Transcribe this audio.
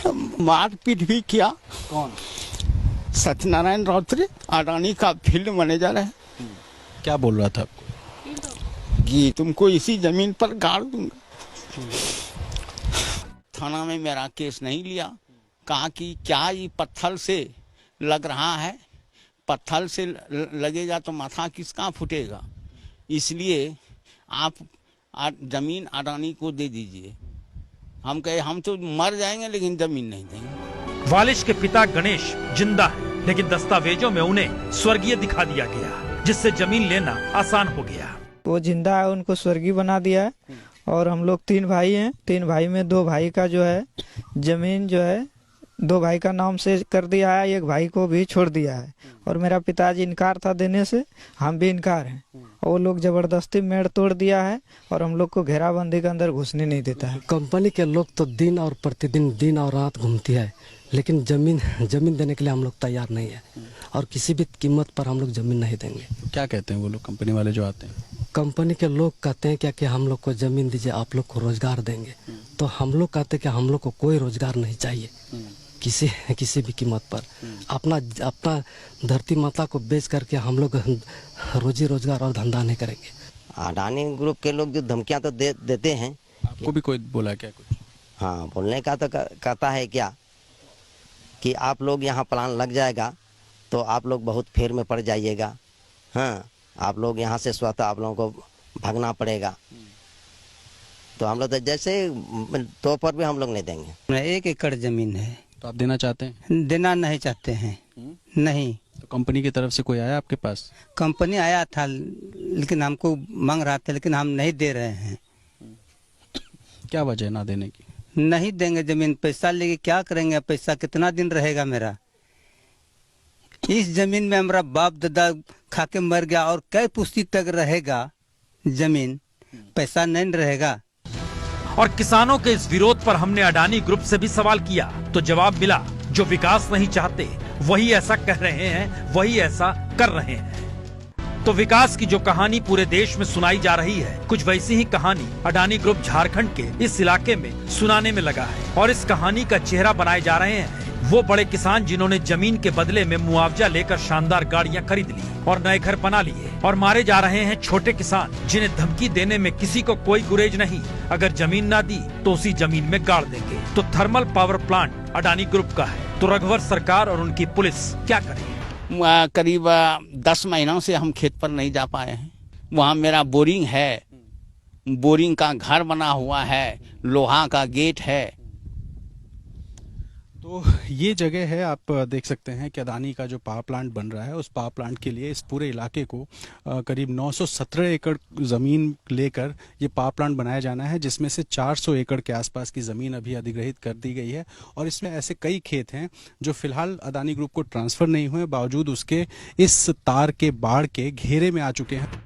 मारपीट भी किया। कौन? सत्यनारायण राउतरी अडानी का फील्ड मैनेजर है। क्या बोल रहा था आपको? कि तुमको इसी जमीन पर गाड़ दूंगा। थाना में मेरा केस नहीं लिया। कहा कि क्या ये पत्थर से लग रहा है, पत्थर से लगेगा तो माथा किसका फूटेगा, इसलिए आप जमीन अडानी को दे दीजिए। हम कहे हम तो मर जाएंगे लेकिन जमीन नहीं देंगे। वालिश के पिता गणेश जिंदा है, लेकिन दस्तावेजों में उन्हें स्वर्गीय दिखा दिया गया, जिससे जमीन लेना आसान हो गया। वो जिंदा है, उनको स्वर्गीय बना दिया है। और हम लोग 3 भाई हैं। 3 भाई में 2 भाई का जो है जमीन जो है 2 भाई का नाम से कर दिया है, 1 भाई को भी छोड़ दिया है। और मेरा पिताजी इनकार था देने से, हम भी इनकार हैं। और वो लोग जबरदस्ती मेड़ तोड़ दिया है और हम लोग को घेराबंदी के अंदर घुसने नहीं देता है। कंपनी के लोग तो दिन और प्रतिदिन दिन और रात घूमती है, लेकिन जमीन देने के लिए हम लोग तैयार नहीं है और किसी भी कीमत पर हम लोग जमीन नहीं देंगे। क्या कहते हैं वो लोग, कंपनी वाले जो आते हैं? कंपनी के लोग कहते हैं क्या कि हम लोग को जमीन दीजिए, आप लोग को रोजगार देंगे। तो हम लोग कहते हैं कि हम लोग को कोई रोजगार नहीं चाहिए किसी भी कीमत पर। अपना धरती माता को बेच करके हम लोग रोजी रोजगार और धंधा नहीं करेंगे। अडानी ग्रुप के लोग जो धमकियां तो देते हैं। आपको भी कोई बोला क्या कुछ? हाँ, बोलने का तो कहता है क्या कि आप लोग यहाँ प्लान लग जाएगा तो आप लोग बहुत फेर में पड़ जाइएगा। हाँ, आप लोग यहाँ से स्वतः आप लोगों को भागना पड़ेगा। तो हम लोग तो जैसे तो पर भी हम लोग नहीं देंगे। 1 एकड़ जमीन है। तो आप देना चाहते हैं? देना नहीं चाहते हैं। नहीं। तो कंपनी की तरफ से कोई आया आपके पास? कंपनी आया था लेकिन हमको मांग रहा था, लेकिन हम नहीं दे रहे हैं। क्या वजह ना देने की? नहीं देंगे जमीन। पैसा लेके क्या करेंगे? पैसा कितना दिन रहेगा मेरा? इस जमीन में हमारा बाप दादा खा के मर गया और कई पुश्ती तक रहेगा जमीन, पैसा नहीं रहेगा। और किसानों के इस विरोध पर हमने अडानी ग्रुप से भी सवाल किया तो जवाब मिला, जो विकास नहीं चाहते वही ऐसा कह रहे हैं, वही ऐसा कर रहे हैं। तो विकास की जो कहानी पूरे देश में सुनाई जा रही है, कुछ वैसी ही कहानी अडानी ग्रुप झारखंड के इस इलाके में सुनाने में लगा है। और इस कहानी का चेहरा बनाए जा रहे हैं वो बड़े किसान जिन्होंने जमीन के बदले में मुआवजा लेकर शानदार गाड़ियां खरीद ली और नए घर बना लिए। और मारे जा रहे हैं छोटे किसान जिन्हें धमकी देने में किसी को कोई गुरेज नहीं। अगर जमीन ना दी तो उसी जमीन में गाड़ देंगे। तो thermal power plant Adani group का है, तो रघुवर सरकार और उनकी पुलिस क्या करे? करीब 10 महीनों से हम खेत पर नहीं जा पाए हैं। वहाँ मेरा बोरिंग है, बोरिंग का घर बना हुआ है, लोहा का गेट है। तो ये जगह है, आप देख सकते हैं कि अडानी का जो पावर प्लांट बन रहा है, उस पावर प्लांट के लिए इस पूरे इलाके को करीब 917 एकड़ ज़मीन लेकर ये पावर प्लांट बनाया जाना है, जिसमें से 400 एकड़ के आसपास की ज़मीन अभी अधिग्रहित कर दी गई है। और इसमें ऐसे कई खेत हैं जो फिलहाल अडानी ग्रुप को ट्रांसफ़र नहीं हुए, बावजूद उसके इस तार के बाड़ के घेरे में आ चुके हैं।